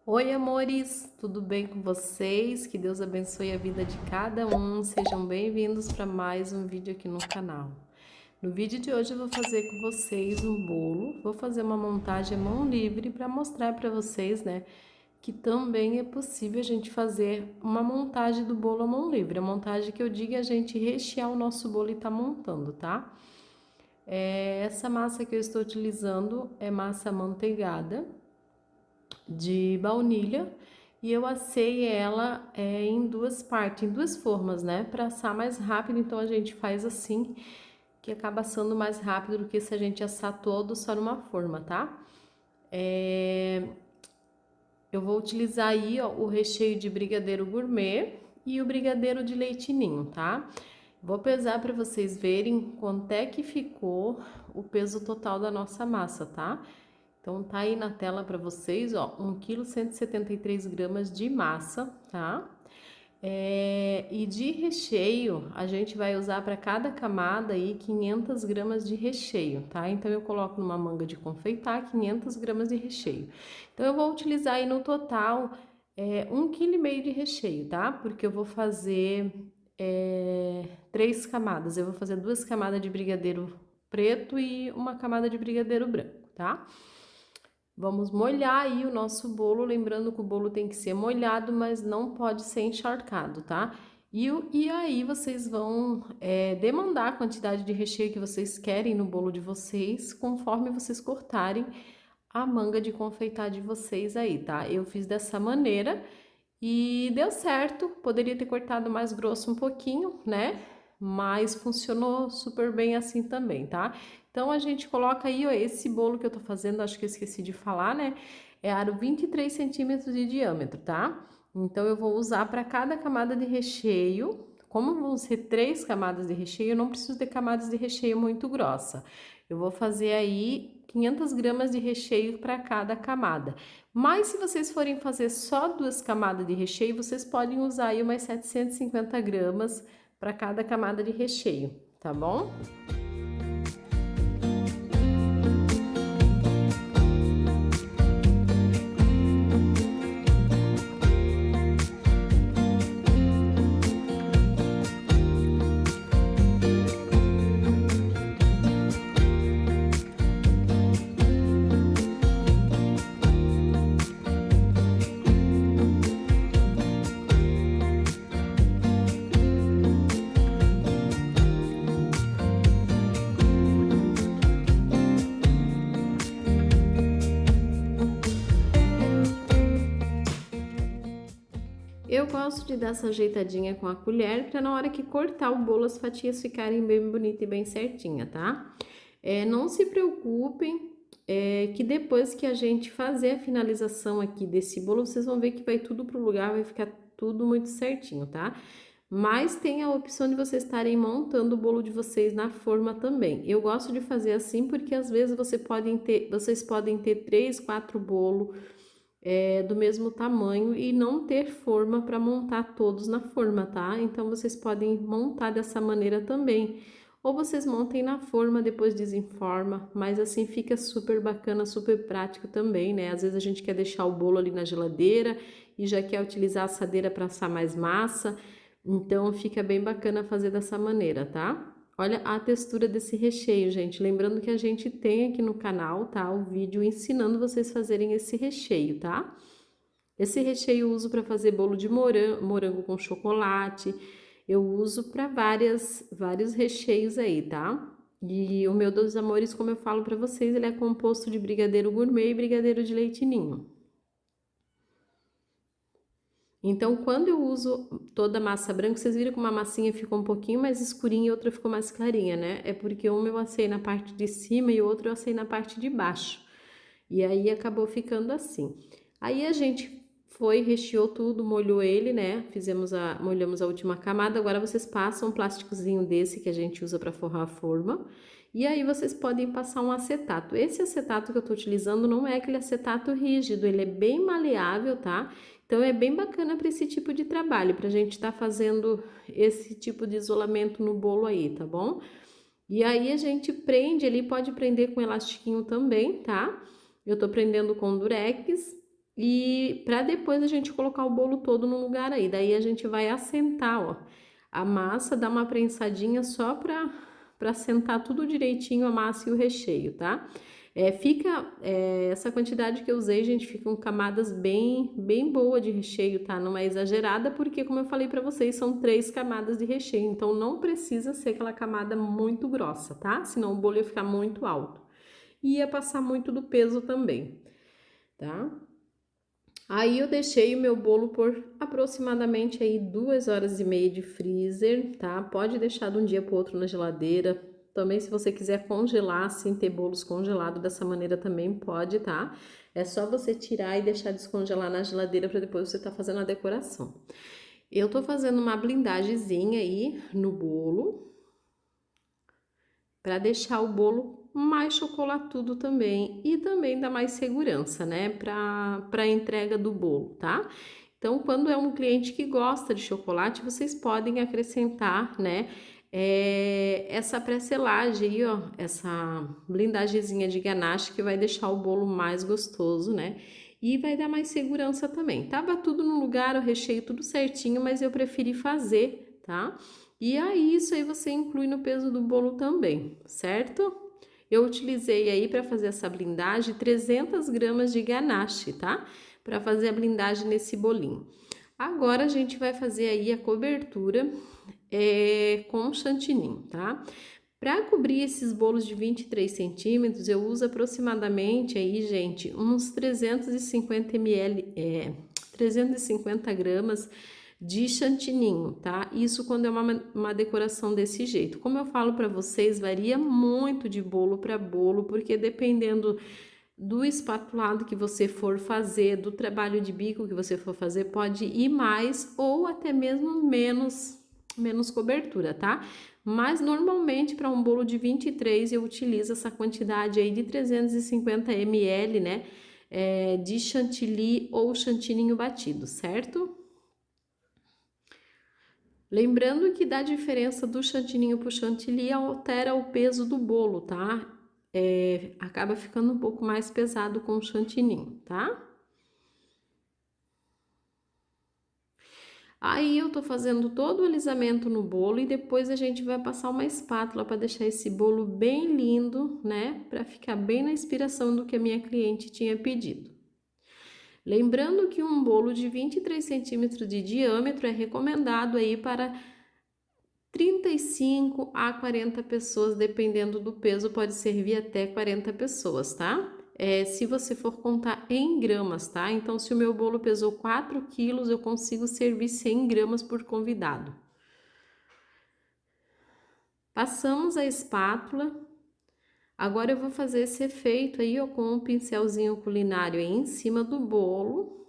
Oi, amores, tudo bem com vocês? Que Deus abençoe a vida de cada um. Sejam bem-vindos para mais um vídeo aqui no canal. No vídeo de hoje eu vou fazer com vocês um bolo. Vou fazer uma montagem à mão livre para mostrar para vocês, né, que também é possível a gente fazer uma montagem do bolo à mão livre. A montagem que eu digo é a gente rechear o nosso bolo e tá montando, tá? Essa massa que eu estou utilizando é massa amanteigada de baunilha e eu assei ela em duas partes, em duas formas, né? Para assar mais rápido, então a gente faz assim, que acaba assando mais rápido do que se a gente assar todo só numa forma, tá? Eu vou utilizar aí, ó, o recheio de brigadeiro gourmet e o brigadeiro de leite ninho, tá? Vou pesar para vocês verem quanto é que ficou o peso total da nossa massa, tá? Então tá aí na tela para vocês, ó, 1,173 kg de massa, tá? E de recheio, a gente vai usar para cada camada aí 500 gramas de recheio, tá? Então eu coloco numa manga de confeitar 500 gramas de recheio. Então eu vou utilizar aí no total 1,5 kg de recheio, tá? Porque eu vou fazer 3 camadas. Eu vou fazer 2 camadas de brigadeiro preto e uma camada de brigadeiro branco, tá? Vamos molhar aí o nosso bolo, lembrando que o bolo tem que ser molhado, mas não pode ser encharcado, tá? E aí vocês vão demandar a quantidade de recheio que vocês querem no bolo de vocês, conforme vocês cortarem a manga de confeitar de vocês aí, tá? Eu fiz dessa maneira e deu certo, poderia ter cortado mais grosso um pouquinho, né? Mas funcionou super bem assim também, tá? Então a gente coloca aí, ó, esse bolo que eu tô fazendo, acho que eu esqueci de falar, né? É aro 23 centímetros de diâmetro, tá? Então eu vou usar para cada camada de recheio. Como vão ser 3 camadas de recheio, eu não preciso ter camadas de recheio muito grossa. Eu vou fazer aí 500 gramas de recheio para cada camada. Mas se vocês forem fazer só 2 camadas de recheio, vocês podem usar aí umas 750 gramas para cada camada de recheio, tá bom? Eu gosto de dar essa ajeitadinha com a colher para na hora que cortar o bolo as fatias ficarem bem bonitas e bem certinha, tá? Não se preocupem, que depois que a gente fazer a finalização aqui desse bolo, vocês vão ver que vai tudo pro lugar, vai ficar tudo muito certinho, tá? Mas tem a opção de vocês estarem montando o bolo de vocês na forma também. Eu gosto de fazer assim porque às vezes vocês podem ter 3, 4 bolos do mesmo tamanho e não ter forma para montar todos na forma, tá? Então vocês podem montar dessa maneira também. Ou vocês montem na forma, depois desenforma, mas assim fica super bacana, super prático também, né? Às vezes a gente quer deixar o bolo ali na geladeira e já quer utilizar a assadeira para assar mais massa, então fica bem bacana fazer dessa maneira, tá? Olha a textura desse recheio, gente. Lembrando que a gente tem aqui no canal, tá? O vídeo ensinando vocês fazerem esse recheio, tá? Esse recheio eu uso para fazer bolo de morango com chocolate. Eu uso para vários recheios aí, tá? E o meu dos amores, como eu falo para vocês, ele é composto de brigadeiro gourmet e brigadeiro de leite ninho. Então, quando eu uso toda a massa branca, vocês viram que uma massinha ficou um pouquinho mais escurinha e outra ficou mais clarinha, né? É porque uma eu assei na parte de cima e o outro eu assei na parte de baixo. E aí acabou ficando assim. Aí a gente foi, recheou tudo, molhou ele, né? Molhamos a última camada. Agora vocês passam um plásticozinho desse que a gente usa para forrar a forma. E aí vocês podem passar um acetato. Esse acetato que eu tô utilizando não é aquele acetato rígido, ele é bem maleável, tá? Então é bem bacana para esse tipo de trabalho, pra gente estar fazendo esse tipo de isolamento no bolo aí, tá bom? E aí a gente prende, ele pode prender com elastiquinho também, tá? Eu tô prendendo com durex e para depois a gente colocar o bolo todo no lugar aí. Daí a gente vai assentar, ó, a massa, dar uma prensadinha só para assentar tudo direitinho a massa e o recheio, tá? Essa quantidade que eu usei, gente, ficam camadas bem boa de recheio, tá? Não é exagerada, porque como eu falei para vocês, são 3 camadas de recheio, então não precisa ser aquela camada muito grossa, tá? Senão o bolo ia ficar muito alto. E ia passar muito do peso também, tá? Aí eu deixei o meu bolo por aproximadamente aí 2 horas e meia de freezer, tá? Pode deixar de um dia para o outro na geladeira. Também se você quiser congelar, assim, ter bolos congelados dessa maneira também pode, tá? É só você tirar e deixar descongelar na geladeira para depois você tá fazendo a decoração. Eu tô fazendo uma blindagemzinha aí no bolo, para deixar o bolo mais chocolatudo também e também dá mais segurança, né, para a entrega do bolo, tá? Então, quando é um cliente que gosta de chocolate, vocês podem acrescentar, né, essa pré-selagem aí, ó, essa blindagemzinha de ganache que vai deixar o bolo mais gostoso, né? E vai dar mais segurança também. Tava tudo no lugar, o recheio tudo certinho, mas eu preferi fazer, tá? E aí, isso aí você inclui no peso do bolo também, certo? Eu utilizei aí para fazer essa blindagem 300 gramas de ganache, tá? Para fazer a blindagem nesse bolinho. Agora a gente vai fazer aí a cobertura com chantilly, tá? Para cobrir esses bolos de 23 centímetros, eu uso aproximadamente aí, gente, uns 350 ml, 350 gramas de chantininho, tá? Isso quando é uma decoração desse jeito. Como eu falo para vocês, varia muito de bolo para bolo, porque dependendo do espatulado que você for fazer, do trabalho de bico que você for fazer, pode ir mais ou até mesmo menos cobertura, tá? Mas normalmente para um bolo de 23 eu utilizo essa quantidade aí de 350 ml, né? De chantilly ou chantininho batido, certo? Lembrando que da diferença do chantininho para o chantilly altera o peso do bolo, tá? Acaba ficando um pouco mais pesado com o chantininho, tá? Aí eu tô fazendo todo o alisamento no bolo e depois a gente vai passar uma espátula para deixar esse bolo bem lindo, né? Para ficar bem na inspiração do que a minha cliente tinha pedido. Lembrando que um bolo de 23 centímetros de diâmetro é recomendado aí para 35 a 40 pessoas, dependendo do peso, pode servir até 40 pessoas, tá? Se você for contar em gramas, tá? Então, se o meu bolo pesou 4 quilos, eu consigo servir 100 gramas por convidado. Passamos a espátula. Agora eu vou fazer esse efeito aí, ó, com um pincelzinho culinário aí em cima do bolo,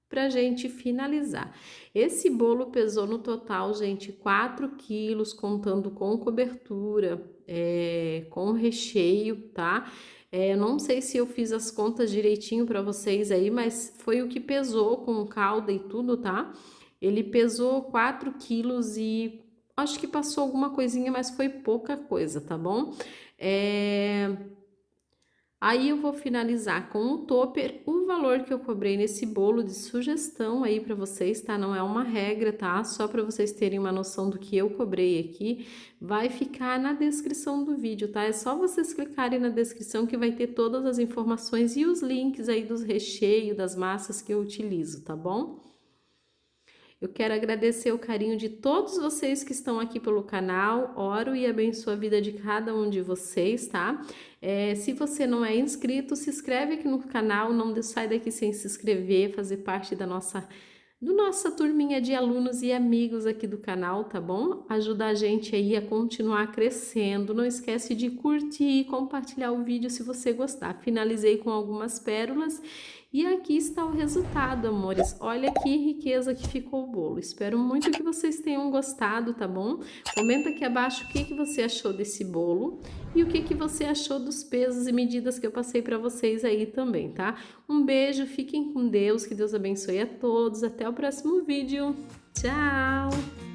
pra gente finalizar. Esse bolo pesou no total, gente, 4 quilos, contando com cobertura, com recheio, tá? Não sei se eu fiz as contas direitinho para vocês aí, mas foi o que pesou com calda e tudo, tá? Ele pesou 4 quilos e acho que passou alguma coisinha, mas foi pouca coisa, tá bom? Aí eu vou finalizar com um topper, o valor que eu cobrei nesse bolo de sugestão aí para vocês, tá? Não é uma regra, tá? Só para vocês terem uma noção do que eu cobrei aqui, vai ficar na descrição do vídeo, tá? É só vocês clicarem na descrição que vai ter todas as informações e os links aí dos recheios, das massas que eu utilizo, tá bom? Eu quero agradecer o carinho de todos vocês que estão aqui pelo canal, oro e abençoo a vida de cada um de vocês, tá? Se você não é inscrito, se inscreve aqui no canal, não sai daqui sem se inscrever, fazer parte da nossa turminha de alunos e amigos aqui do canal, tá bom? Ajuda a gente aí a continuar crescendo. Não esquece de curtir e compartilhar o vídeo se você gostar. Finalizei com algumas pérolas e aqui está o resultado, amores. Olha que riqueza que ficou o bolo. Espero muito que vocês tenham gostado, tá bom? Comenta aqui abaixo o que você achou desse bolo e o que você achou dos pesos e medidas que eu passei para vocês aí também, tá? Um beijo, fiquem com Deus, que Deus abençoe a todos. Até o próximo vídeo. Tchau!